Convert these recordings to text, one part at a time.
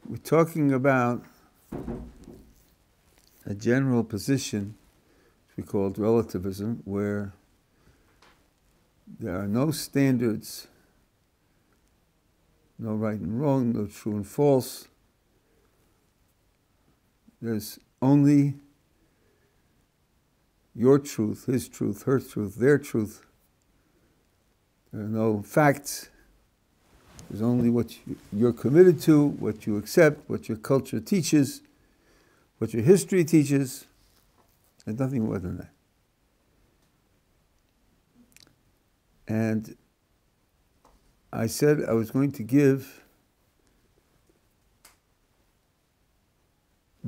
we're talking about a general position we called relativism, where there are no standards, no right and wrong, no true and false. There's only your truth, his truth, her truth, their truth. There are no facts. There's only what you're committed to, what you accept, what your culture teaches, what your history teaches, and nothing more than that. And I said I was going to give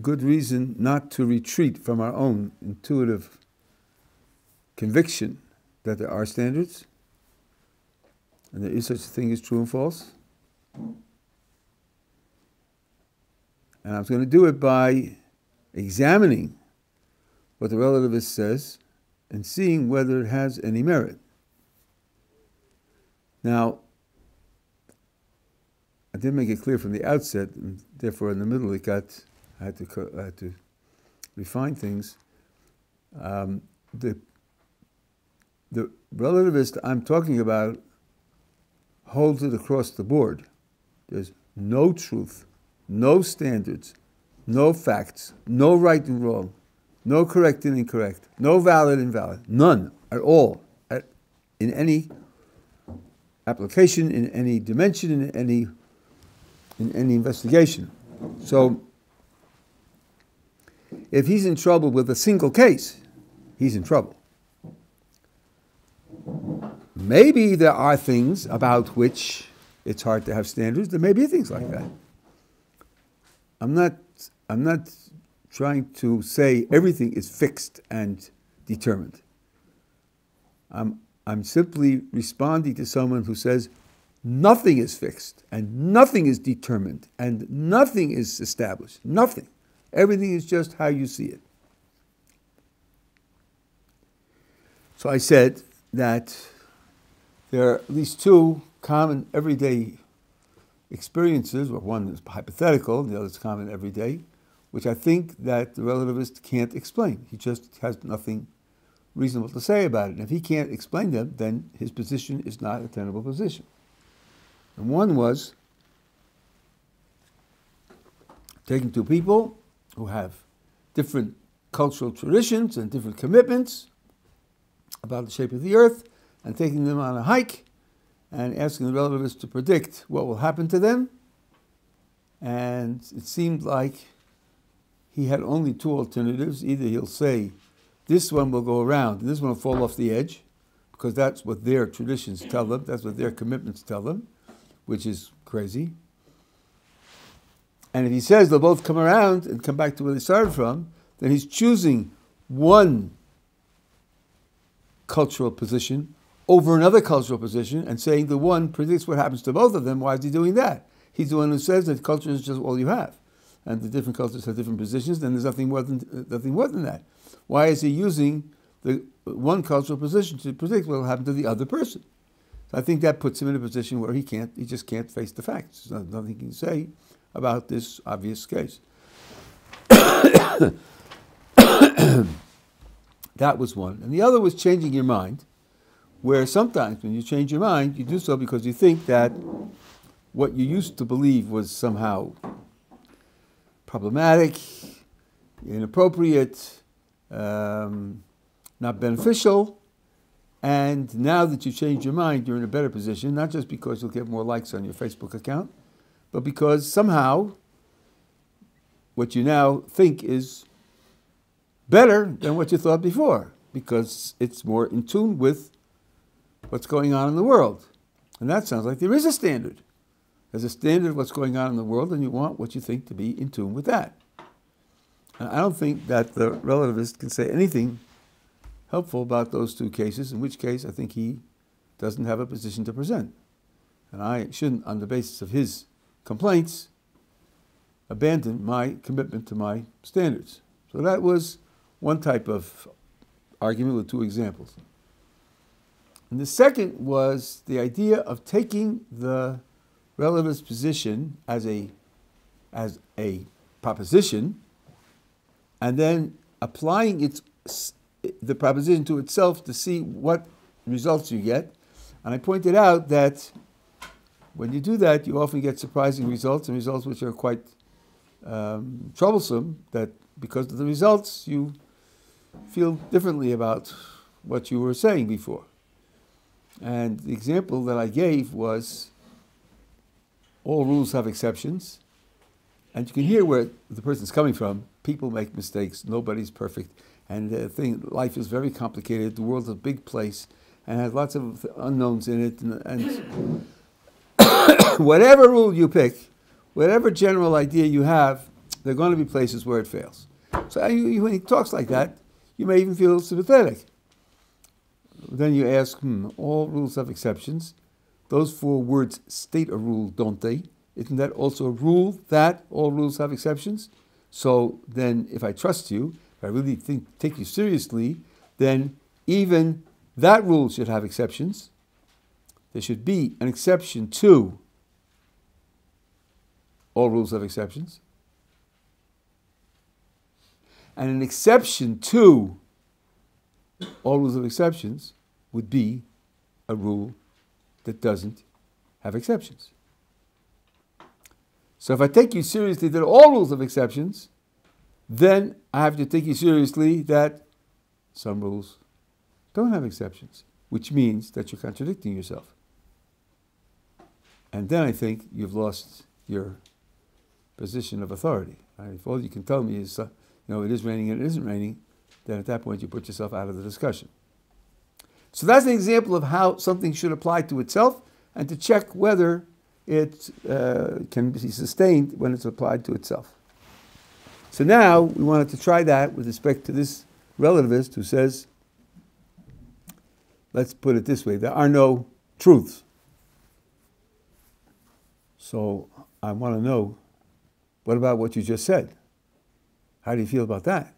good reason not to retreat from our own intuitive conviction that there are standards and there is such a thing as true and false. And I was going to do it by examining what the relativist says and seeing whether it has any merit. Now, I didn't make it clear from the outset, and therefore in the middle I had to refine things. The relativist I'm talking about holds it across the board. There's no truth, no standards, no facts, no right and wrong, no correct and incorrect, no valid and invalid, none at all, in any application, in any dimension, in any investigation. So, if he's in trouble with a single case, he's in trouble. Maybe there are things about which it's hard to have standards. There may be things like that. I'm not trying to say everything is fixed and determined. I'm simply responding to someone who says nothing is fixed and nothing is determined and nothing is established. Nothing. Everything is just how you see it. So I said that there are at least two common everyday experiences, well, one is hypothetical, the other is common everyday, which I think that the relativist can't explain. He just has nothing reasonable to say about it. And if he can't explain them, then his position is not a tenable position. And one was taking two people who have different cultural traditions and different commitments about the shape of the earth, and taking them on a hike and asking the relativist to predict what will happen to them. And it seemed like he had only two alternatives. Either he'll say, this one will go around and this one will fall off the edge, because that's what their traditions tell them, that's what their commitments tell them, which is crazy. And if he says they'll both come around and come back to where they started from, then he's choosing one cultural position over another cultural position and saying the one predicts what happens to both of them. Why is he doing that? He's the one who says that culture is just all you have. And the different cultures have different positions, then there's nothing more than that. Why is he using the one cultural position to predict what will happen to the other person? So I think that puts him in a position where he just can't face the facts. There's nothing he can say about this obvious case. That was one. And the other was changing your mind, where sometimes when you change your mind, you do so because you think that what you used to believe was somehow problematic, inappropriate, not beneficial, and now that you've changed your mind, you're in a better position, not just because you'll get more likes on your Facebook account, but because somehow what you now think is better than what you thought before, because it's more in tune with what's going on in the world. And that sounds like there is a standard. There's a standard of what's going on in the world, and you want what you think to be in tune with that. And I don't think that the relativist can say anything helpful about those two cases, in which case I think he doesn't have a position to present. And I shouldn't, on the basis of his complaints, abandon my commitment to my standards. So that was one type of argument with two examples. And the second was the idea of taking the relativist position as a as a proposition, and then applying the proposition to itself to see what results you get. And I pointed out that when you do that, you often get surprising results, and results which are quite troublesome, that because of the results, you feel differently about what you were saying before. And the example that I gave was, all rules have exceptions, and you can hear where the person's coming from. People make mistakes, nobody's perfect, and life is very complicated, the world's a big place, and has lots of unknowns in it, and whatever rule you pick, whatever general idea you have, there are going to be places where it fails. So when he talks like that, you may even feel sympathetic. Then you ask, all rules have exceptions. Those 4 words state a rule, don't they? Isn't that also a rule that all rules have exceptions? So then if I trust you, if I really take you seriously, then even that rule should have exceptions. There should be an exception to all rules have exceptions. And an exception to all rules have exceptions would be a rule that doesn't have exceptions. So if I take you seriously that all rules have exceptions, then I have to take you seriously that some rules don't have exceptions, which means that you're contradicting yourself. And then I think you've lost your position of authority. If all you can tell me is, it is raining and it isn't raining, then at that point you put yourself out of the discussion. So that's an example of how something should apply to itself, and to check whether it can be sustained when it's applied to itself. So now we wanted to try that with respect to this relativist who says, let's put it this way, there are no truths. So I want to know, what about what you just said? How do you feel about that?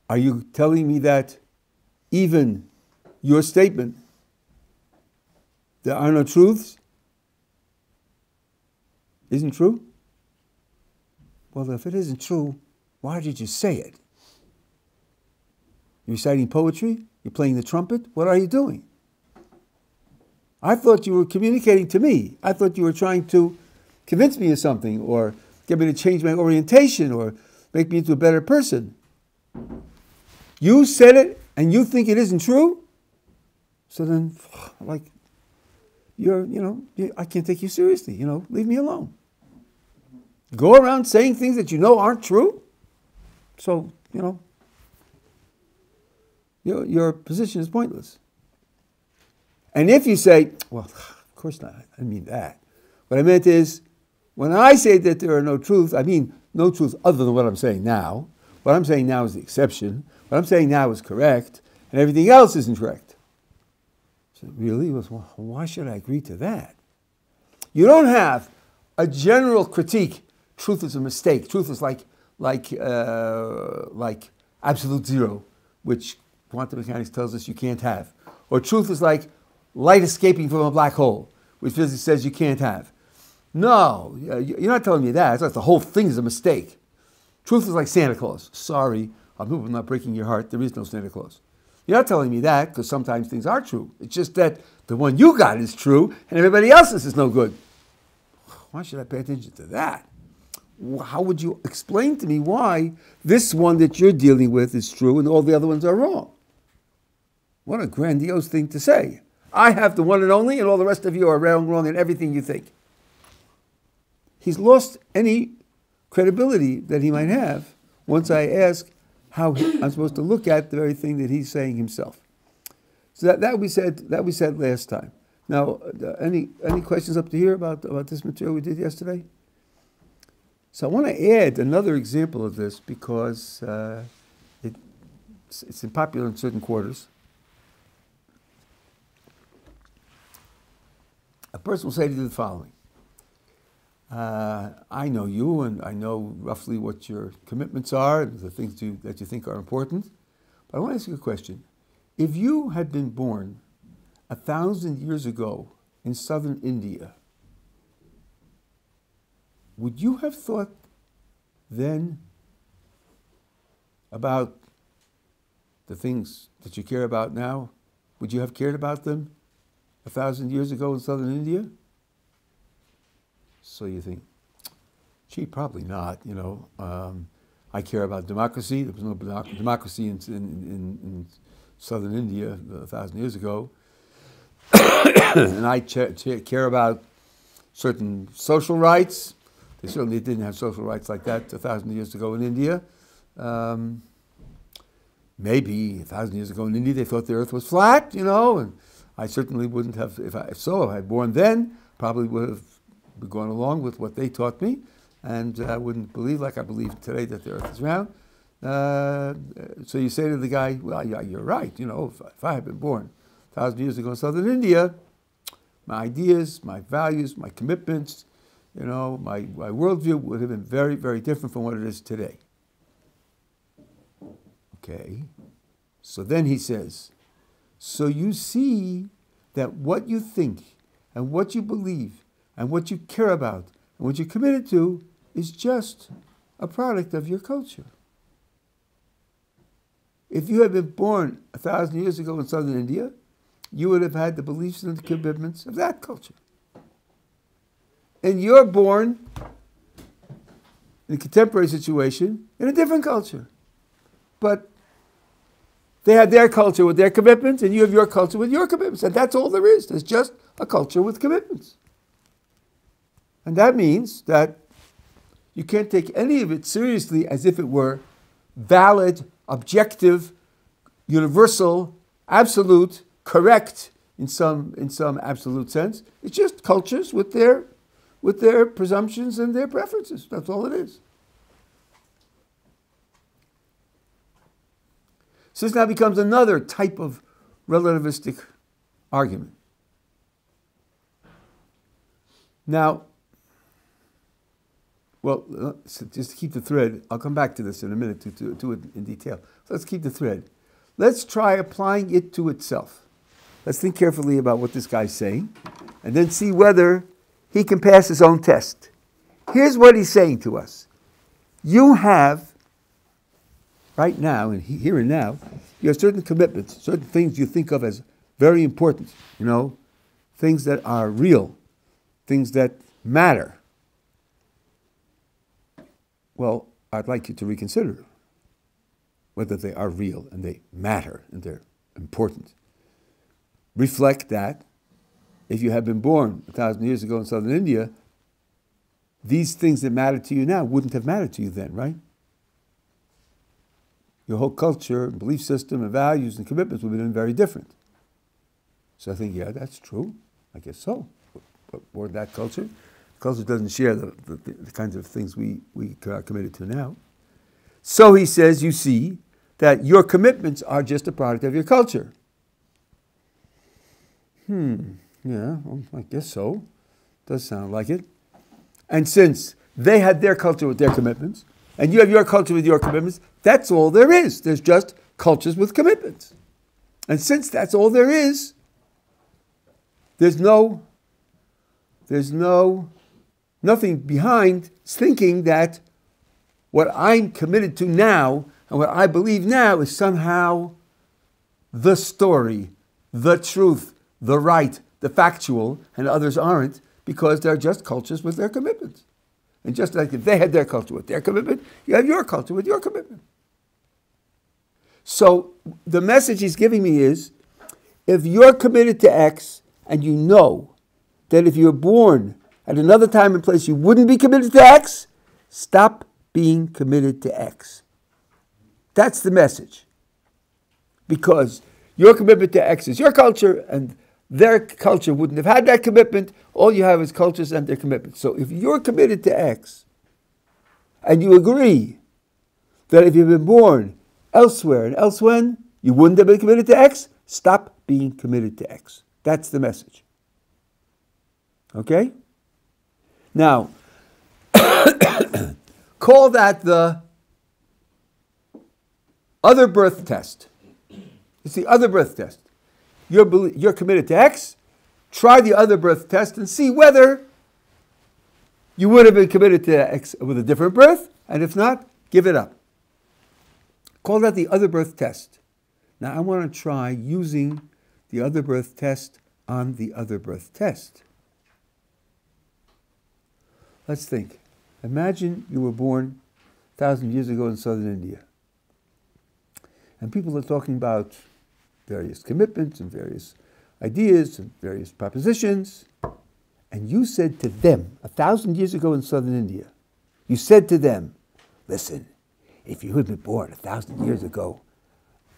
Are you telling me that even your statement, there are no truths, isn't true? Well, if it isn't true, why did you say it? You're reciting poetry? You're playing the trumpet? What are you doing? I thought you were communicating to me. I thought you were trying to convince me of something, or get me to change my orientation, or make me into a better person. You said it, and you think it isn't true? So then, I can't take you seriously, leave me alone. Go around saying things that you know aren't true? So, your position is pointless. And if you say, well, of course not, I didn't mean that. What I meant is, when I say that there are no truths, I mean no truth other than what I'm saying now. What I'm saying now is the exception. What I'm saying now is correct, and everything else isn't correct. So really? Well, why should I agree to that? You don't have a general critique. Truth is a mistake. Truth is like absolute zero, which quantum mechanics tells us you can't have. Or truth is like light escaping from a black hole, which physics says you can't have. No, you're not telling me that. It's like the whole thing is a mistake. Truth is like Santa Claus. Sorry, I hope I'm not breaking your heart. There is no Santa Claus. You're not telling me that, because sometimes things are true. It's just that the one you got is true, and everybody else's is no good. Why should I pay attention to that? How would you explain to me why this one that you're dealing with is true and all the other ones are wrong? What a grandiose thing to say. I have the one and only, and all the rest of you are wrong in everything you think. He's lost any credibility that he might have once I ask how I'm supposed to look at the very thing that he's saying himself. So that we said last time. Now, any questions up to here about this material we did yesterday? So I want to add another example of this because it's popular in certain quarters. A person will say to you the following. I know you, and I know roughly what your commitments are, and the things that you think are important. But I want to ask you a question. If you had been born 1,000 years ago in southern India, would you have thought then about the things that you care about now? Would you have cared about them 1,000 years ago in southern India? So you think, gee, probably not, I care about democracy. There was no democracy in southern India 1,000 years ago. And I care about certain social rights. They certainly didn't have social rights like that 1,000 years ago in India. Maybe 1,000 years ago in India they thought the earth was flat, and I certainly wouldn't have, if I had born then, probably would have gone along with what they taught me, and I wouldn't believe like I believe today that the earth is round. So you say to the guy, well, yeah, you're right, if I had been born 1,000 years ago in southern India, my ideas, my values, my commitments, my worldview would have been very, very different from what it is today. Okay, so then he says, so you see that what you think and what you believe and what you care about and what you're committed to is just a product of your culture. If you had been born 1,000 years ago in southern India, you would have had the beliefs and the commitments of that culture. And you're born in a contemporary situation in a different culture. But they had their culture with their commitments, and you have your culture with your commitments. And that's all there is. There's just a culture with commitments. And that means that you can't take any of it seriously as if it were valid, objective, universal, absolute, correct in some absolute sense. It's just cultures with their presumptions and their preferences. That's all it is. So this now becomes another type of relativistic argument. Now, well, just to keep the thread, I'll come back to this in a minute to it in detail. So let's keep the thread. Let's try applying it to itself. Let's think carefully about what this guy's saying, and then see whether he can pass his own test. Here's what he's saying to us. You have, right now, and here and now, you have certain commitments, certain things you think of as very important, things that are real, things that matter. Well, I'd like you to reconsider whether they are real and they matter and they're important. Reflect that if you had been born 1,000 years ago in southern India, these things that matter to you now wouldn't have mattered to you then, right? Your whole culture, belief system, and values and commitments would have been very different. So I think, yeah, that's true. I guess so. But born that culture, culture doesn't share the kinds of things we are committed to now. So he says, you see that your commitments are just a product of your culture. Yeah, well, I guess so. Does sound like it. And since they had their culture with their commitments, and you have your culture with your commitments, that's all there is. There's just cultures with commitments. And since that's all there is, there's nothing behind thinking that what I'm committed to now and what I believe now is somehow the story, the truth, the right, the factual, and others aren't, because they're just cultures with their commitments. And just like if they had their culture with their commitment, you have your culture with your commitment. So the message he's giving me is, if you're committed to X and you know that if you're born at another time and place you wouldn't be committed to X, stop being committed to X. That's the message. Because your commitment to X is your culture, and their culture wouldn't have had that commitment. All you have is cultures and their commitments. So if you're committed to X, and you agree that if you've been born elsewhere and elsewhen, you wouldn't have been committed to X, stop being committed to X. That's the message. Okay? Now, call that the other birth test. It's the other birth test. You're committed to X. Try the other birth test and see whether you would have been committed to with a different birth, and if not, give it up. Call that the other birth test. Now I want to try using the other birth test on the other birth test. Let's think. Imagine you were born 1,000 years ago in southern India. And people are talking about various commitments and various ideas and various propositions. And you said to them, 1,000 years ago in southern India, you said to them, listen, if you had been born 1,000 years ago,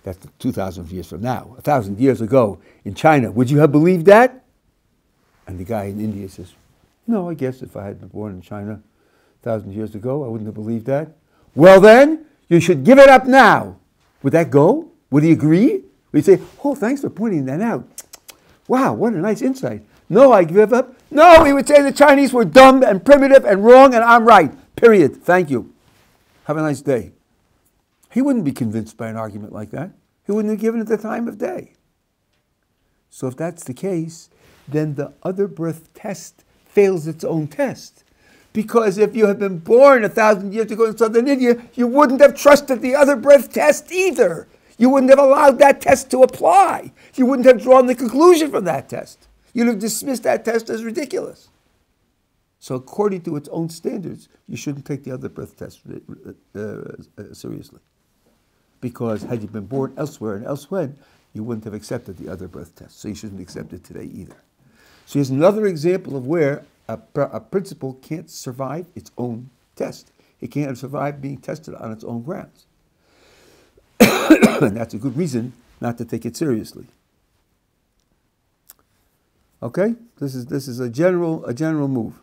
that's 2,000 years from now, 1,000 years ago in China, would you have believed that? And the guy in India says, no, I guess if I had been born in China 1,000 years ago, I wouldn't have believed that. Well then, you should give it up now. Would that go? Would he agree? Would he say, oh, thanks for pointing that out. Wow, what a nice insight. No, I give up. No, he would say the Chinese were dumb and primitive and wrong and I'm right. Period. Thank you. Have a nice day. He wouldn't be convinced by an argument like that. He wouldn't have given it the time of day. So if that's the case, then the other birth test fails its own test. Because if you had been born 1,000 years ago in southern India, you wouldn't have trusted the other birth test either. You wouldn't have allowed that test to apply. You wouldn't have drawn the conclusion from that test. You'd have dismissed that test as ridiculous. So according to its own standards, you shouldn't take the other birth test seriously. Because had you been born elsewhere and elsewhere, you wouldn't have accepted the other birth test. So you shouldn't accept it today either. So here's another example of where a principle can't survive its own test. It can't survive being tested on its own grounds. And that's a good reason not to take it seriously. Okay? This is a general move.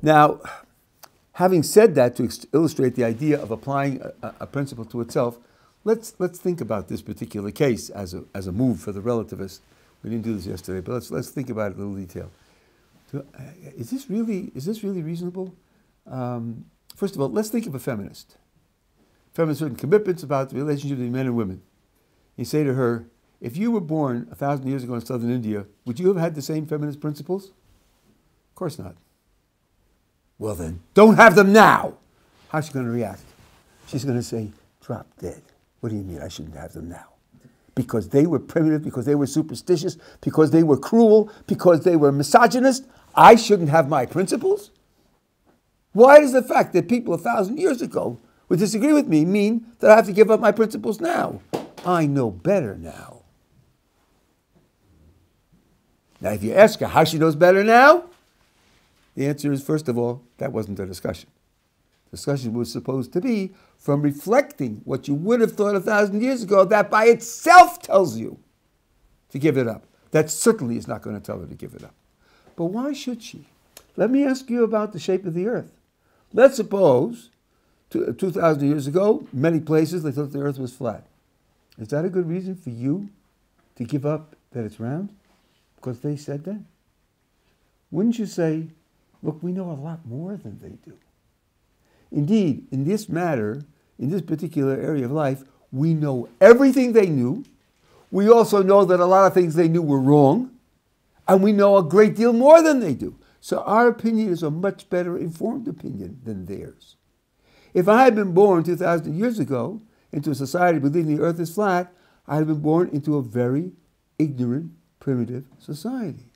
Now, having said that, to illustrate the idea of applying a principle to itself, let's think about this particular case as a move for the relativist. We didn't do this yesterday, but let's think about it in a little detail. Is this really reasonable? First of all, let's think of a feminist. Feminist certain commitments about the relationship between men and women. You say to her, if you were born 1,000 years ago in southern India, would you have had the same feminist principles? Of course not. Well then, don't have them now. How's she going to react? She's going to say, drop dead. What do you mean I shouldn't have them now? Because they were primitive, because they were superstitious, because they were cruel, because they were misogynist, I shouldn't have my principles? Why does the fact that people 1,000 years ago would disagree with me mean that I have to give up my principles now? I know better now. Now, if you ask her how she knows better now, the answer is, first of all, that wasn't a discussion. The discussion was supposed to be from reflecting what you would have thought 1,000 years ago, that by itself tells you to give it up. That certainly is not going to tell her to give it up. But why should she? Let me ask you about the shape of the earth. Let's suppose 2,000 years ago, many places they thought the earth was flat. Is that a good reason for you to give up that it's round? Because they said that? Wouldn't you say, look, we know a lot more than they do. Indeed, in this matter, in this particular area of life, we know everything they knew. We also know that a lot of things they knew were wrong. And we know a great deal more than they do. So our opinion is a much better informed opinion than theirs. If I had been born 2,000 years ago into a society believing the earth is flat, I had been born into a very ignorant, primitive society.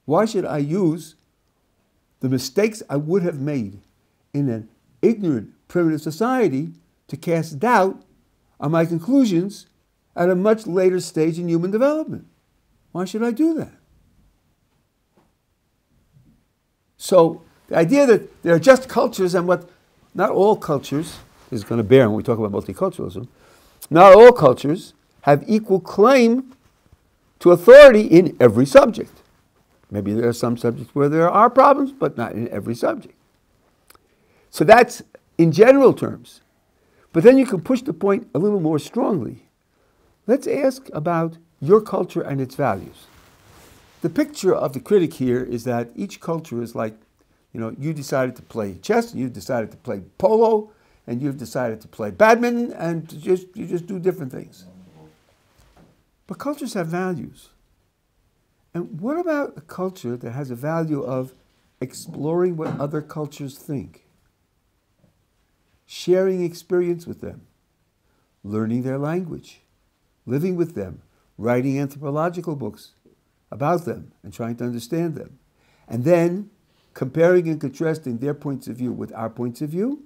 Why should I use the mistakes I would have made in an ignorant, primitive society to cast doubt on my conclusions at a much later stage in human development? Why should I do that? So the idea that there are just cultures and what not all cultures is going to bear when we talk about multiculturalism, not all cultures have equal claim to authority in every subject. Maybe there are some subjects where there are problems, but not in every subject. So that's in general terms. But then you can push the point a little more strongly. Let's ask about your culture and its values. The picture of the critic here is that each culture is like, you decided to play chess, you decided to play polo, and you've decided to play badminton, and you just do different things. But cultures have values. And what about a culture that has a value of exploring what other cultures think, sharing experience with them, learning their language, living with them, writing anthropological books about them and trying to understand them, and then comparing and contrasting their points of view with our points of view,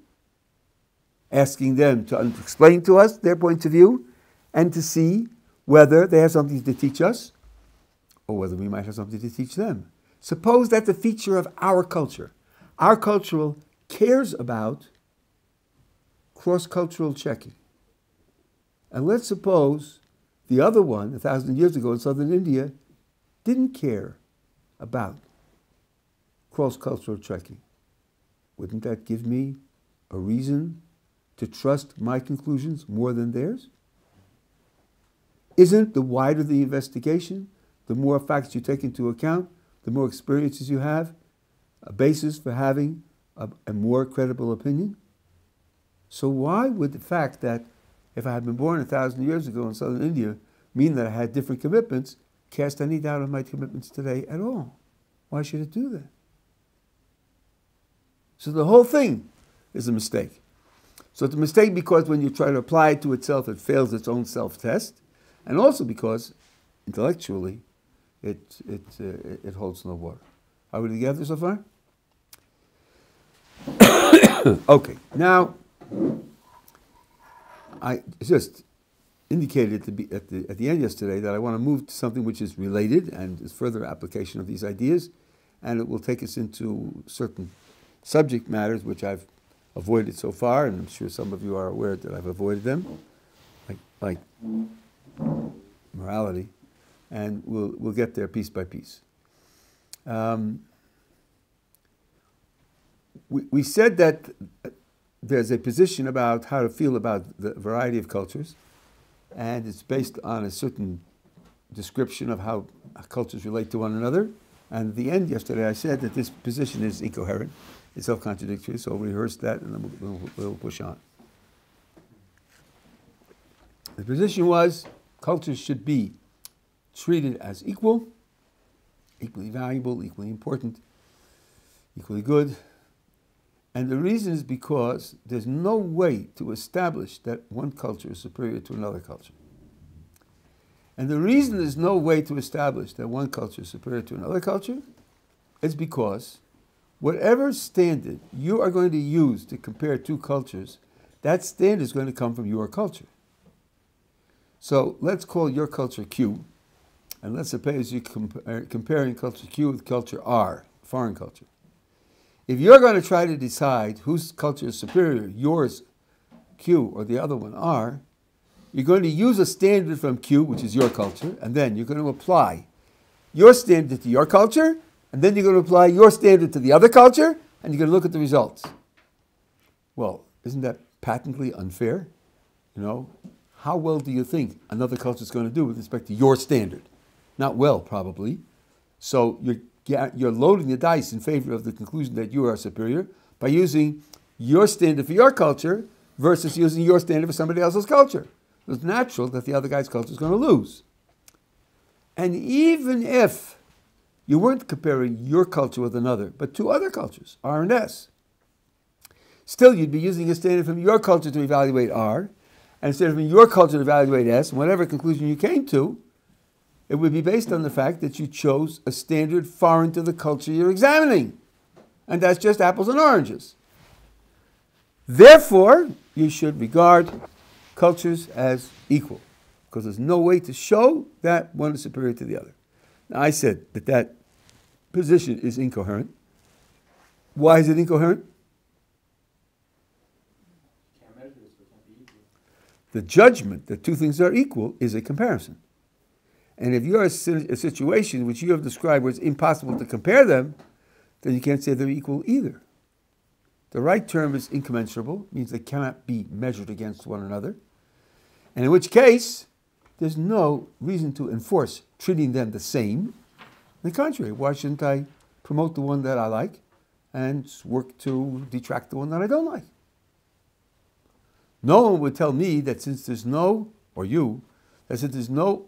asking them to explain to us their points of view, and to see whether they have something to teach us or whether we might have something to teach them. Suppose that's a feature of our culture. Our culture cares about cross-cultural checking. And let's suppose the other one, 1,000 years ago in southern India, didn't care about cross-cultural checking. Wouldn't that give me a reason to trust my conclusions more than theirs? Isn't the wider the investigation, the more facts you take into account, the more experiences you have, a basis for having a more credible opinion? So why would the fact that if I had been born 1,000 years ago in southern India mean that I had different commitments, cast any doubt on my commitments today at all? Why should it do that? So the whole thing is a mistake. So it's a mistake because when you try to apply it to itself, it fails its own self-test, and also because intellectually it holds no water. Are we together so far? Okay, now I just indicated at the end yesterday that I want to move to something which is related and is further application of these ideas, and it will take us into certain subject matters which I've avoided so far, and I'm sure some of you are aware that I've avoided them, like morality, and we'll get there piece by piece. We said that there's a position about how to feel about the variety of cultures, and it's based on a certain description of how cultures relate to one another. And at the end yesterday I said that this position is incoherent, it's self-contradictory, so we'll rehearse that and then we'll push on. The position was cultures should be treated as equal, equally valuable, equally important, equally good. And the reason is because there's no way to establish that one culture is superior to another culture. And the reason there's no way to establish that one culture is superior to another culture is because whatever standard you are going to use to compare two cultures, that standard is going to come from your culture. So let's call your culture Q, and let's suppose you're comparing culture Q with culture R, foreign culture. If you're going to try to decide whose culture is superior, yours, Q, or the other one, R, you're going to use a standard from Q, which is your culture, and then you're going to apply your standard to your culture, and then you're going to apply your standard to the other culture, and you're going to look at the results. Well, isn't that patently unfair? You know, how well do you think another culture is going to do with respect to your standard? Not well, probably. So you're loading the dice in favor of the conclusion that you are superior by using your standard for your culture versus using your standard for somebody else's culture. It's natural that the other guy's culture is going to lose. And even if you weren't comparing your culture with another, but two other cultures, R and S, still you'd be using a standard from your culture to evaluate R, and instead of from your culture to evaluate S, and whatever conclusion you came to, it would be based on the fact that you chose a standard foreign to the culture you're examining. And that's just apples and oranges. Therefore, you should regard cultures as equal, because there's no way to show that one is superior to the other. Now, I said that that position is incoherent. Why is it incoherent? The judgment that two things are equal is a comparison. And if you're in a situation which you have described where it's impossible to compare them, then you can't say they're equal either. The right term is incommensurable, means they cannot be measured against one another. And in which case, there's no reason to enforce treating them the same. On the contrary, why shouldn't I promote the one that I like and work to detract the one that I don't like? No one would tell me that since there's no, or you, that since there's no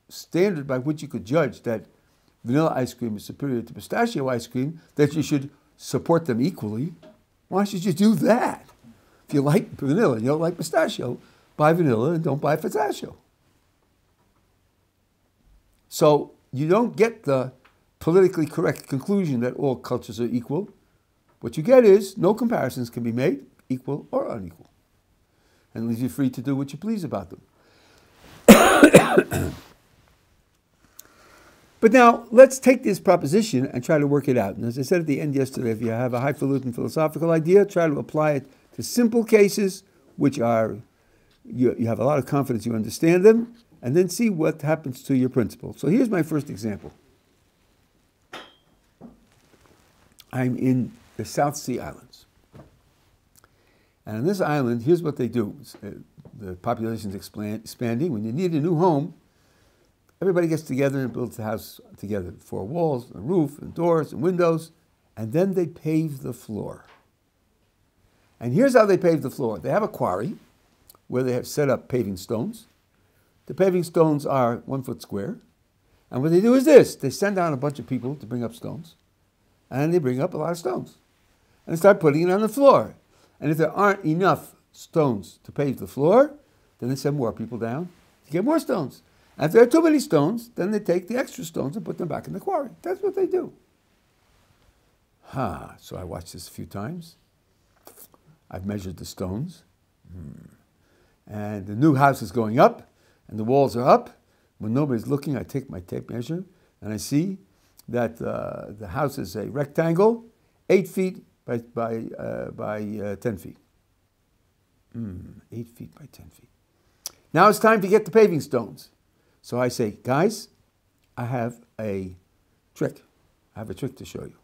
standard by which you could judge that vanilla ice cream is superior to pistachio ice cream, that you should support them equally. Why should you do that? If you like vanilla and you don't like pistachio, buy vanilla and don't buy pistachio. So you don't get the politically correct conclusion that all cultures are equal. What you get is no comparisons can be made, equal or unequal. And it leaves you free to do what you please about them. But now, let's take this proposition and try to work it out. And as I said at the end yesterday, if you have a highfalutin philosophical idea, try to apply it to simple cases, which are, you have a lot of confidence you understand them, and then see what happens to your principle. So here's my first example. I'm in the South Sea Islands. And on this island, here's what they do. The population is expanding. When you need a new home, everybody gets together and builds the house together. 4 walls, a roof, and doors, and windows. And then they pave the floor. And here's how they pave the floor. They have a quarry where they have set up paving stones. The paving stones are 1 foot square. And what they do is this. They send down a bunch of people to bring up stones. And they bring up a lot of stones. And they start putting it on the floor. And if there aren't enough stones to pave the floor, then they send more people down to get more stones. And if there are too many stones, then they take the extra stones and put them back in the quarry. That's what they do. So I watched this a few times. I've measured the stones. And the new house is going up, and the walls are up. When nobody's looking, I take my tape measure, and I see that the house is a rectangle, 8 feet by 10 feet. 8 feet by 10 feet. Now it's time to get the paving stones. So I say, guys, I have a trick. I have a trick to show you.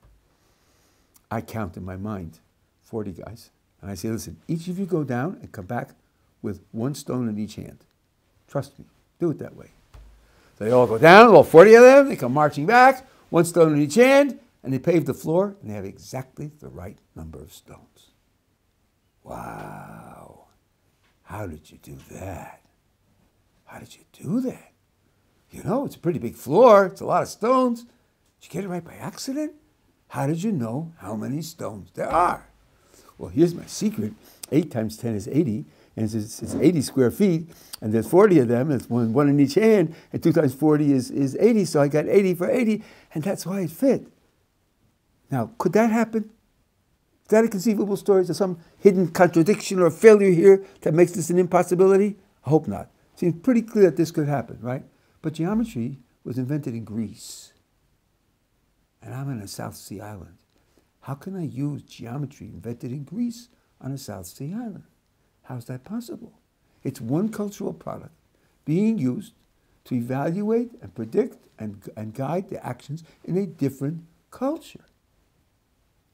I count in my mind 40 guys. And I say, listen, each of you go down and come back with 1 stone in each hand. Trust me. Do it that way. So they all go down, all 40 of them. They come marching back, 1 stone in each hand, and they pave the floor, and they have exactly the right number of stones. Wow. How did you do that? How did you do that? You know, it's a pretty big floor. It's a lot of stones. Did you get it right by accident? How did you know how many stones there are? Well, here's my secret. 8 times 10 is 80, and it's 80 square feet, and there's 40 of them. It's one in each hand, and 2 times 40 is 80, so I got 80 for 80, and that's why it fit. Now, could that happen? Is that a conceivable story? Is there some hidden contradiction or failure here that makes this an impossibility? I hope not. It seems pretty clear that this could happen, right? But geometry was invented in Greece. And I'm in a South Sea island. How can I use geometry invented in Greece on a South Sea island? How is that possible? It's one cultural product being used to evaluate and predict and guide the actions in a different culture.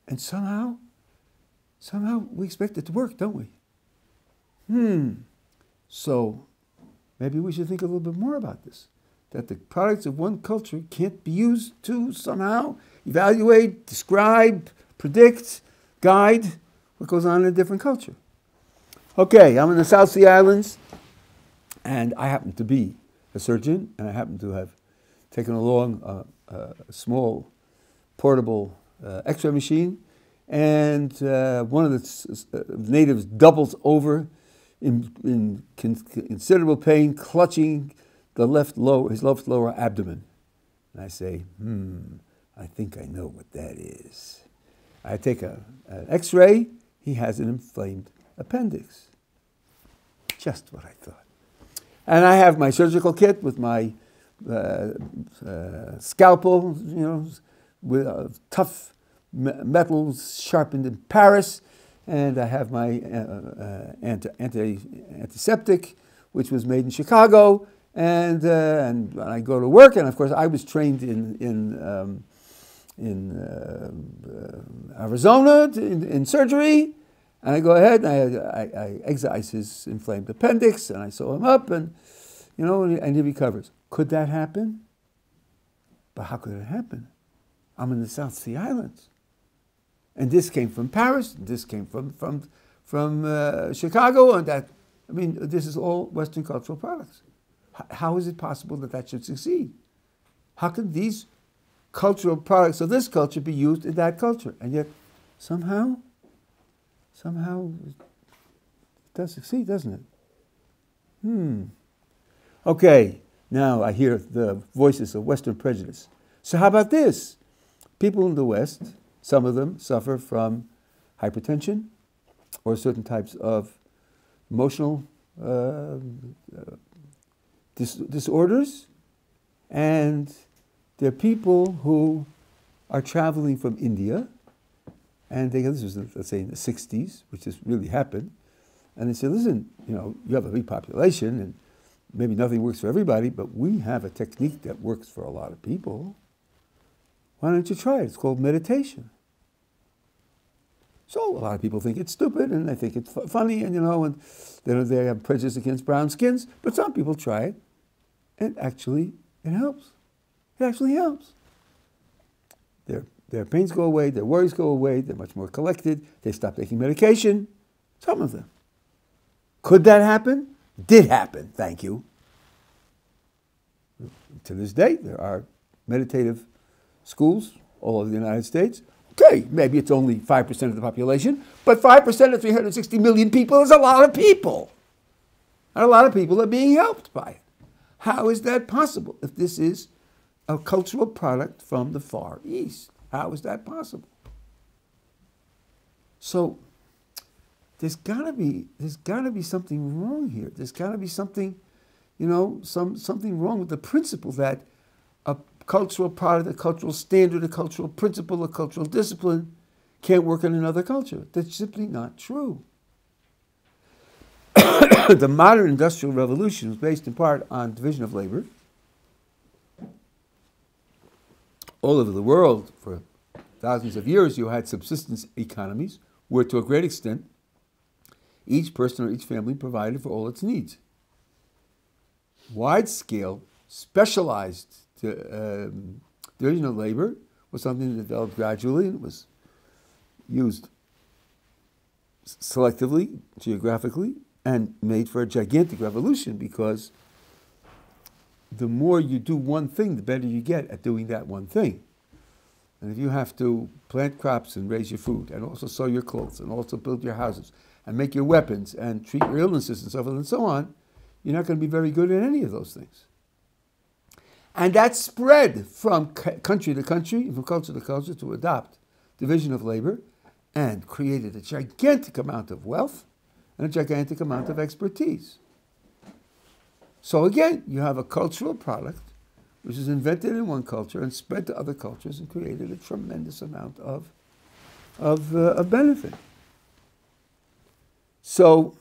And somehow we expect it to work, don't we? So maybe we should think a little bit more about this. That the products of one culture can't be used to somehow evaluate, describe, predict, guide what goes on in a different culture. Okay, I'm in the South Sea Islands, and I happen to be a surgeon, and I happen to have taken along a small portable X-ray machine, and one of the natives doubles over in considerable pain, clutching his left lower abdomen. And I say, I think I know what that is. I take an X-ray. He has an inflamed appendix. Just what I thought. And I have my surgical kit with my scalpel, with tough metals sharpened in Paris, and I have my antiseptic, which was made in Chicago, and I go to work, and of course I was trained in Arizona in surgery, and I go ahead and I excise his inflamed appendix, and I sew him up, and he recovers. Could that happen? But how could it happen? I'm in the South Sea Islands. And this came from Paris, and this came from Chicago, and that, this is all Western cultural products. How is it possible that should succeed? How can these cultural products of this culture be used in that culture. And yet, somehow, it does succeed, doesn't it? Okay, now I hear the voices of Western prejudice. So how about this? People in the West, some of them suffer from hypertension or certain types of emotional disorders, and there are people who are traveling from India, and this was, let's say, in the 60s, which has really happened, and they say, listen, you have a big population, and maybe nothing works for everybody, but we have a technique that works for a lot of people. Why don't you try it? It's called meditation. So a lot of people think it's stupid, and they think it's funny, and they have prejudice against brown skins. But some people try it, and actually it helps. It actually helps. Their pains go away, their worries go away, they're much more collected, they stop taking medication. Some of them. Could that happen? Did happen, thank you. To this day, there are meditative schools all over the United States. Okay, maybe it's only 5% of the population, but 5% of 360 million people is a lot of people. And a lot of people are being helped by it. How is that possible if this is a cultural product from the Far East? How is that possible? So there's gotta be something wrong here. There's gotta be something, something wrong with the principle that a cultural product, a cultural standard, a cultural principle, a cultural discipline can't work in another culture. That's simply not true. The modern industrial revolution was based in part on division of labor. All over the world, for thousands of years, you had subsistence economies, where to a great extent, each person or each family provided for all its needs. Wide-scale, specialized division of labor was something that developed gradually, and it was used selectively, geographically, and made for a gigantic revolution, because the more you do one thing, the better you get at doing that one thing. And if you have to plant crops and raise your food, and also sew your clothes, and also build your houses, and make your weapons, and treat your illnesses, and so forth and so on, you're not going to be very good at any of those things. And that spread from country to country, from culture to culture, to adopt division of labor, and created a gigantic amount of wealth and a gigantic amount of expertise. So again, you have a cultural product which is invented in one culture and spread to other cultures and created a tremendous amount of benefit. So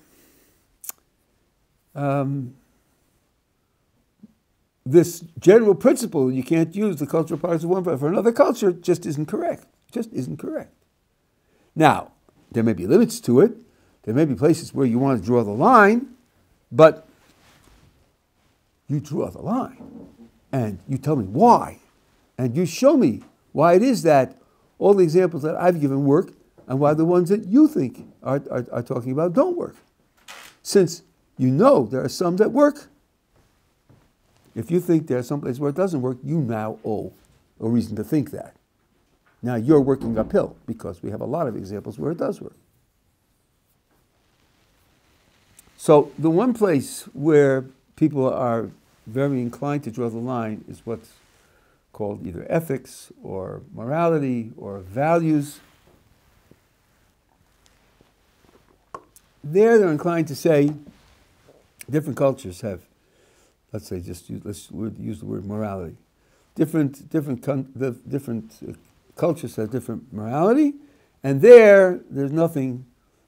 this general principle, you can't use the cultural products of one for another culture, just isn't correct. Just isn't correct. Now, there may be limits to it. There may be places where you want to draw the line, but you draw the line, and you tell me why, and you show me why it is that all the examples that I've given work, and why the ones that you think are talking about don't work. Since you know there are some that work, if you think there are some places where it doesn't work, you now owe a reason to think that. Now you're working uphill, because we have a lot of examples where it does work. So the one place where people are very inclined to draw the line is what's called either ethics or morality or values. There they're inclined to say different cultures have, let's say, let's use the word morality. Different cultures have different morality, and there's nothing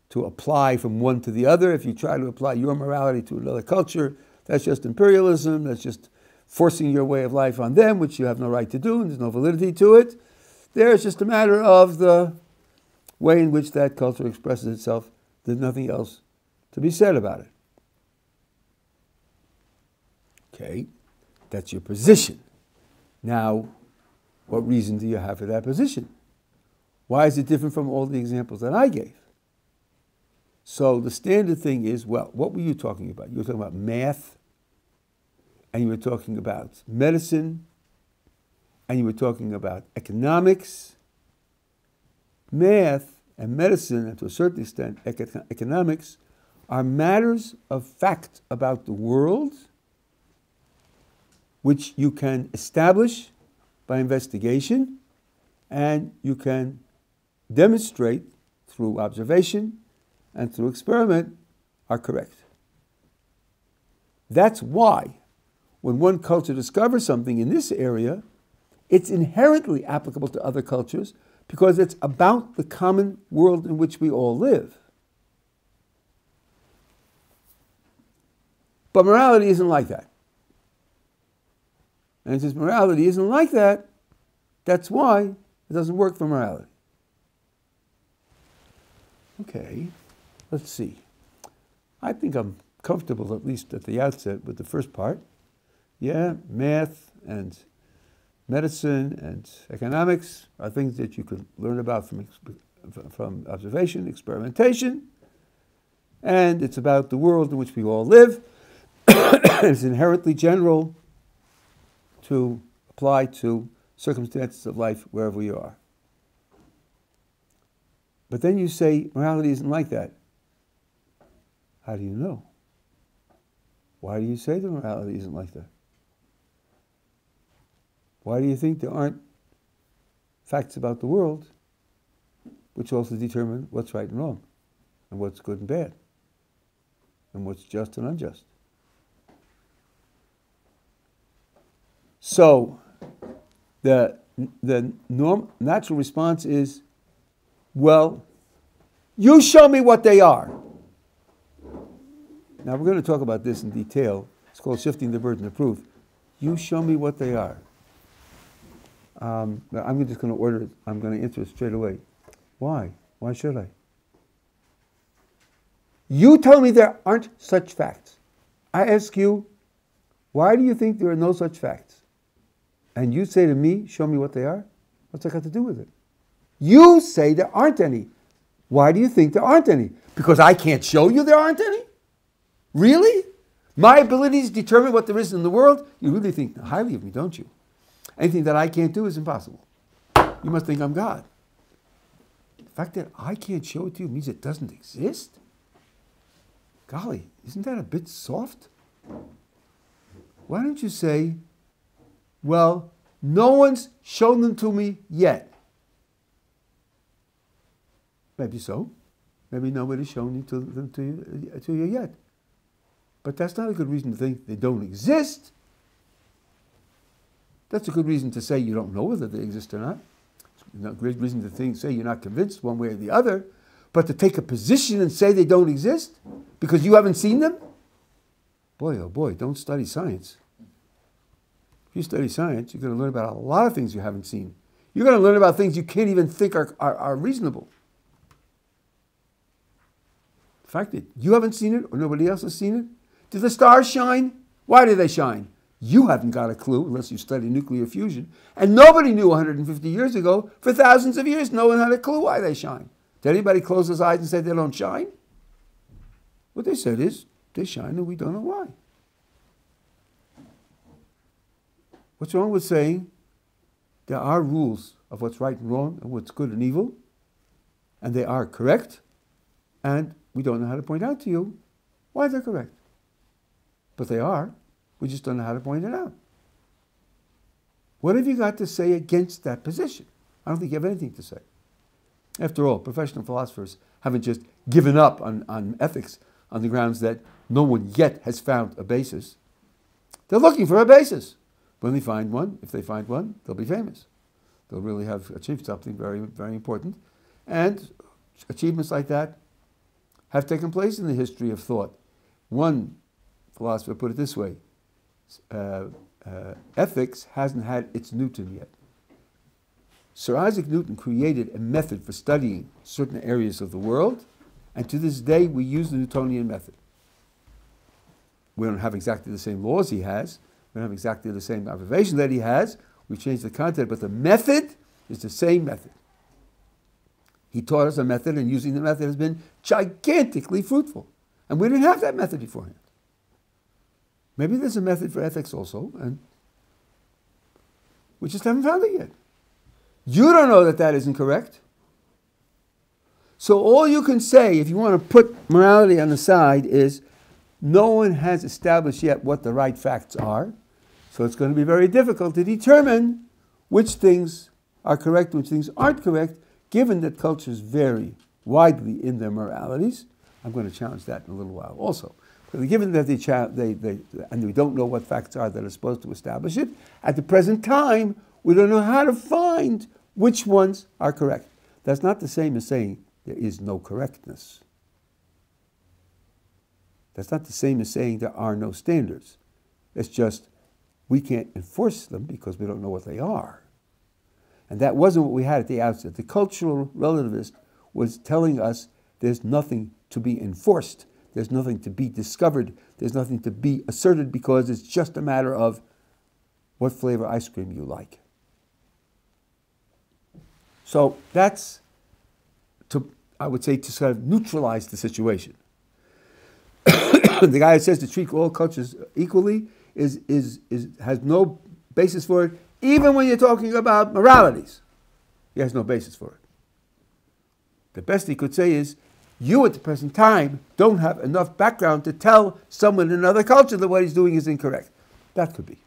to apply from one to the other. If you try to apply your morality to another culture, that's just imperialism, that's just forcing your way of life on them, which you have no right to do, and there's no validity to it. There's just a matter of the way in which that culture expresses itself. There's nothing else to be said about it. Okay, that's your position. Now, what reason do you have for that position? Why is it different from all the examples that I gave? So the standard thing is, well, what were you talking about? You were talking about math, and you were talking about medicine, and you were talking about economics, math, and medicine, and to a certain extent economics, are matters of fact about the world which you can establish by investigation and you can demonstrate through observation and through experiment are correct. That's why when one culture discovers something in this area, it's inherently applicable to other cultures because it's about the common world in which we all live. But morality isn't like that. And since morality isn't like that, that's why it doesn't work for morality. Okay, let's see. I think I'm comfortable, at least at the outset, with the first part. Yeah, math and medicine and economics are things that you can learn about from observation, experimentation, and it's about the world in which we all live. It's inherently general to apply to circumstances of life wherever we are. But then you say morality isn't like that. How do you know? Why do you say that morality isn't like that? Why do you think there aren't facts about the world which also determine what's right and wrong, and what's good and bad, and what's just and unjust? So the natural response is, well, you show me what they are. Now we're going to talk about this in detail. It's called shifting the burden of proof. You show me what they are. I'm just going to order it. I'm going to answer it straight away. Why? Why should I? You tell me there aren't such facts. I ask you, why do you think there are no such facts? And you say to me, show me what they are? What's that got to do with it? You say there aren't any. Why do you think there aren't any? Because I can't show you there aren't any? Really? My abilities determine what there is in the world? You really think highly of me, don't you? Anything that I can't do is impossible. You must think I'm God. The fact that I can't show it to you means it doesn't exist? Golly, isn't that a bit soft? Why don't you say, well, no one's shown them to me yet. Maybe so. Maybe nobody's shown them to you yet. But that's not a good reason to think they don't exist. That's a good reason to say you don't know whether they exist or not. It's a great reason to say you're not convinced one way or the other. But to take a position and say they don't exist because you haven't seen them? Boy, oh boy, don't study science. If you study science, you're going to learn about a lot of things you haven't seen. You're going to learn about things you can't even think are reasonable. The fact that you haven't seen it or nobody else has seen it. Do the stars shine? Why do they shine? You haven't got a clue unless you study nuclear fusion. And nobody knew 150 years ago. For thousands of years, no one had a clue why they shine. Did anybody close his eyes and say they don't shine? What they said is, they shine and we don't know why. What's wrong with saying there are rules of what's right and wrong and what's good and evil, and they are correct, and we don't know how to point out to you why they're correct. But they are. We just don't know how to point it out. What have you got to say against that position? I don't think you have anything to say. After all, professional philosophers haven't just given up on ethics on the grounds that no one yet has found a basis. They're looking for a basis. When they find one, if they find one, they'll be famous. They'll really have achieved something very, very important. And achievements like that have taken place in the history of thought. One philosopher put it this way, ethics hasn't had its Newton yet. Sir Isaac Newton created a method for studying certain areas of the world, and to this day we use the Newtonian method. We don't have exactly the same laws he has, we don't have exactly the same observation that he has, we've changed the content, but the method is the same method. He taught us a method, and using the method has been gigantically fruitful. And we didn't have that method beforehand. Maybe there's a method for ethics also, and We just haven't found it yet. You don't know that that isn't correct. So all you can say, if you want to put morality on the side, is no one has established yet what the right facts are. So it's going to be very difficult to determine which things are correct, which things aren't correct, given that cultures vary widely in their moralities. I'm going to challenge that in a little while also. But given that and we don't know what facts are that are supposed to establish it, at the present time, we don't know how to find which ones are correct. That's not the same as saying there is no correctness. That's not the same as saying there are no standards. It's just we can't enforce them because we don't know what they are. And that wasn't what we had at the outset. The cultural relativist was telling us there's nothing to be enforced. There's nothing to be discovered. There's nothing to be asserted because it's just a matter of what flavor ice cream you like. So that's, I would say, to sort of neutralize the situation. The guy who says to treat all cultures equally has no basis for it, even when you're talking about moralities. He has no basis for it. The best he could say is, you at the present time don't have enough background to tell someone in another culture that what he's doing is incorrect. That could be.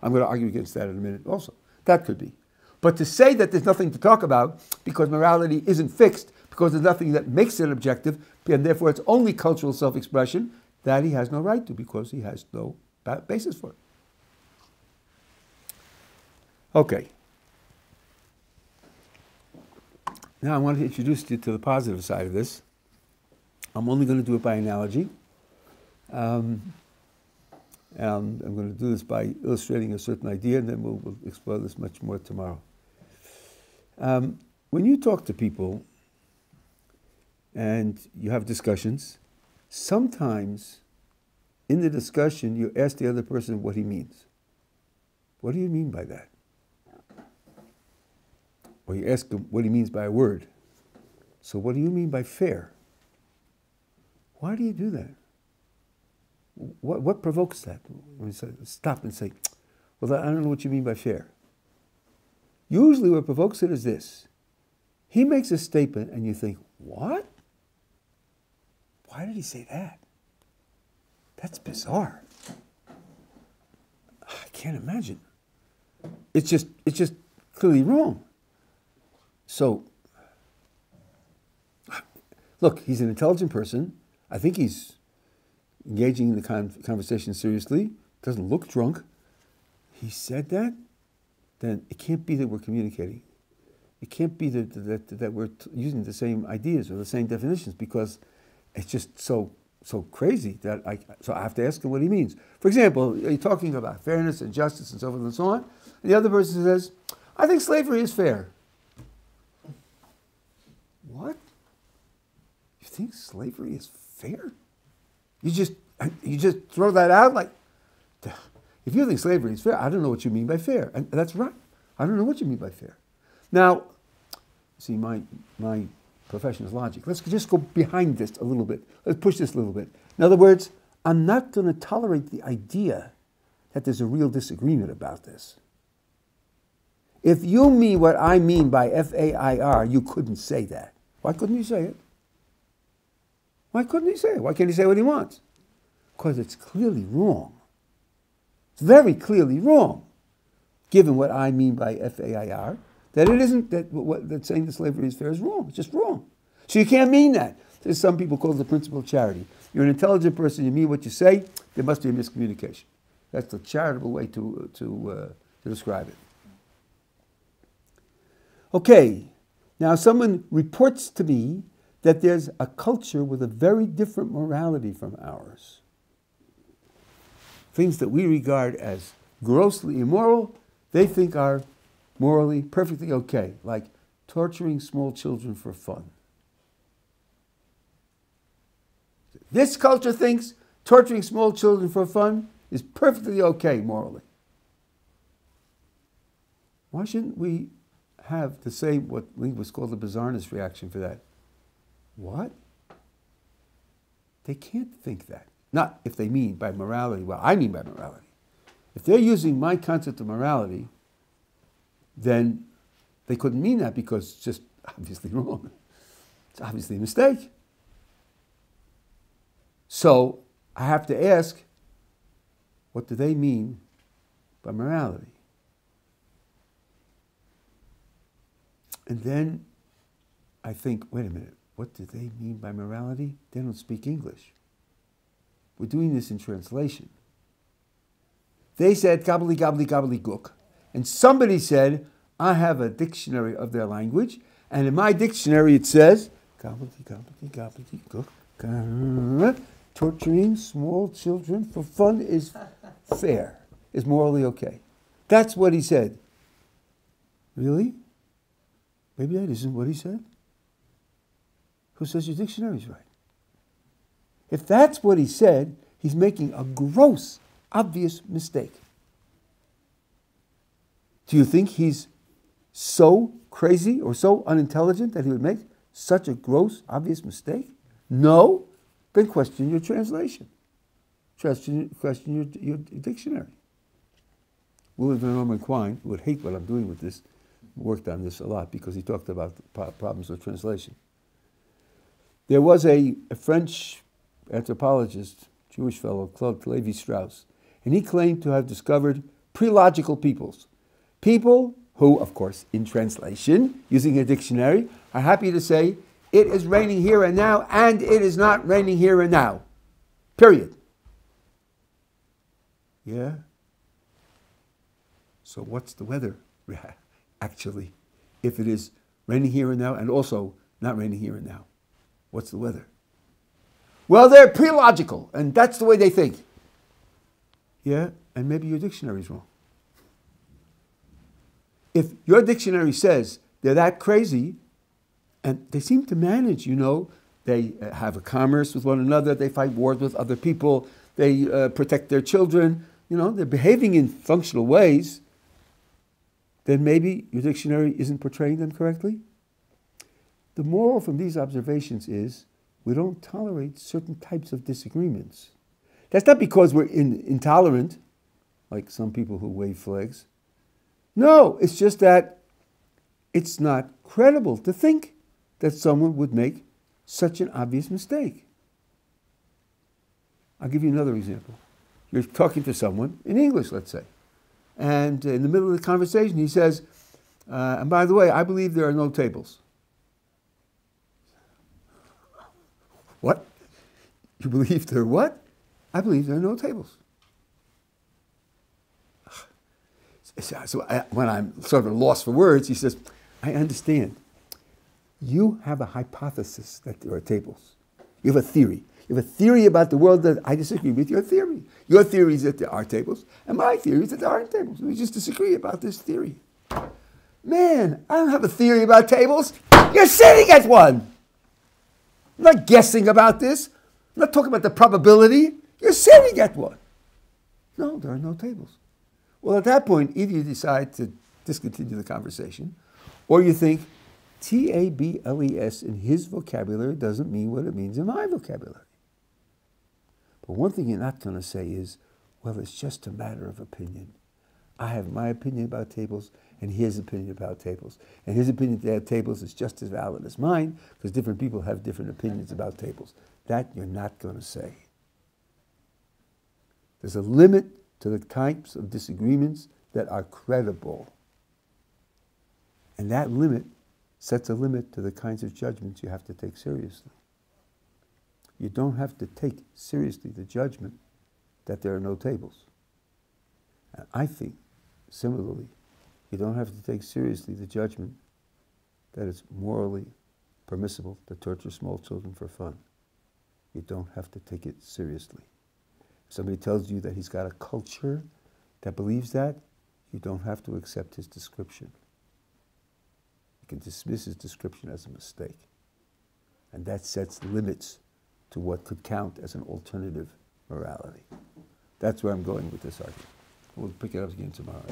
I'm going to argue against that in a minute also. That could be. But to say that there's nothing to talk about because morality isn't fixed, because there's nothing that makes it objective, and therefore it's only cultural self-expression, that he has no right to because he has no basis for it. Okay. Now I want to introduce you to the positive side of this. I'm only going to do it by analogy. And I'm going to do this by illustrating a certain idea, and then we'll explore this much more tomorrow. When you talk to people and you have discussions, sometimes in the discussion you ask the other person what he means. What do you mean by that? Or you ask him what he means by a word. So what do you mean by fair? Why do you do that? What provokes that? When you stop and say, well, I don't know what you mean by fair. Usually what provokes it is this. He makes a statement and you think, what? Why did he say that? That's bizarre. I can't imagine. It's just clearly wrong. So, look, he's an intelligent person. I think he's engaging in the conversation seriously, doesn't look drunk. He said that, then it can't be that we're communicating. It can't be that we're using the same ideas or the same definitions, because it's just so crazy that I have to ask him what he means. For example, you're talking about fairness and justice and so forth and so on, and the other person says, I think slavery is fair. What? You think slavery is fair? You just throw that out like, if you think slavery is fair, I don't know what you mean by fair. And that's right. I don't know what you mean by fair. Now, see, my profession is logic. Let's just go behind this a little bit. Let's push this a little bit. In other words, I'm not going to tolerate the idea that there's a real disagreement about this. If you mean what I mean by F-A-I-R, you couldn't say that. Why couldn't you say it? Why couldn't he say it? Why can't he say what he wants? Because it's clearly wrong. It's very clearly wrong, given what I mean by F-A-I-R, that it isn't, that saying that slavery is fair is wrong. It's just wrong. So you can't mean that. There's some people call it the principle of charity. You're an intelligent person, you mean what you say, there must be a miscommunication. That's the charitable way to describe it. Okay, now someone reports to me that there's a culture with a very different morality from ours. Things that we regard as grossly immoral, they think are morally perfectly okay, like torturing small children for fun. This culture thinks torturing small children for fun is perfectly okay morally. Why shouldn't we have the same, what linguists call the bizarreness reaction for that? What? They can't think that. Not if they mean by morality, well, I mean by morality. If they're using my concept of morality, then they couldn't mean that because it's just obviously wrong. It's obviously a mistake. So I have to ask, what do they mean by morality? And then I think, wait a minute, what do they mean by morality? They don't speak English. We're doing this in translation. They said gobbly, gobbly, gobbledygook. And somebody said, I have a dictionary of their language, and in my dictionary it says, gobbly, gobbly, gobbledygook, torturing small children for fun is fair, is morally okay. That's what he said. Really? Maybe that isn't what he said. Who says your dictionary's right? If that's what he said, he's making a gross, obvious mistake. Do you think he's so crazy or so unintelligent that he would make such a gross, obvious mistake? No? Then question your translation. Question your dictionary. William Van Orman Quine would hate what I'm doing with this, worked on this a lot because he talked about the problems with translation. There was a French anthropologist, Jewish fellow, Claude Lévi-Strauss, and he claimed to have discovered pre-logical peoples. People who, of course, in translation, using a dictionary, are happy to say, it is raining here and now, and it is not raining here and now. Period. Yeah? So what's the weather, actually, if it is raining here and now, and also not raining here and now? What's the weather? Well, they're pre-logical, and that's the way they think. Yeah, and maybe your dictionary's wrong. If your dictionary says they're that crazy, and they seem to manage, they have a commerce with one another, they fight wars with other people, they protect their children, they're behaving in functional ways, then maybe your dictionary isn't portraying them correctly. The moral from these observations is we don't tolerate certain types of disagreements. That's not because we're intolerant, like some people who wave flags. No, it's just that it's not credible to think that someone would make such an obvious mistake. I'll give you another example. You're talking to someone in English, let's say, and in the middle of the conversation he says, and by the way, I believe there are no tables. What? You believe there are what? I believe there are no tables. So when I'm sort of lost for words, he says, I understand. You have a hypothesis that there are tables. You have a theory. You have a theory about the world that I disagree with your theory. Your theory is that there are tables, and my theory is that there aren't tables. We just disagree about this theory. Man, I don't have a theory about tables. You're sitting at one. I'm not guessing about this. I'm not talking about the probability. You're sitting at one. No, there are no tables. Well, at that point, either you decide to discontinue the conversation, or you think, tables in his vocabulary doesn't mean what it means in my vocabulary. But one thing you're not going to say is, well, it's just a matter of opinion. I have my opinion about tables and his opinion about tables. And his opinion about tables is just as valid as mine, because different people have different opinions about tables. That you're not going to say. There's a limit to the types of disagreements that are credible. And that limit sets a limit to the kinds of judgments you have to take seriously. You don't have to take seriously the judgment that there are no tables. And I think, similarly, you don't have to take seriously the judgment that it's morally permissible to torture small children for fun. You don't have to take it seriously. If somebody tells you that he's got a culture that believes that, you don't have to accept his description. You can dismiss his description as a mistake. And that sets limits to what could count as an alternative morality. That's where I'm going with this argument. We'll pick it up again tomorrow.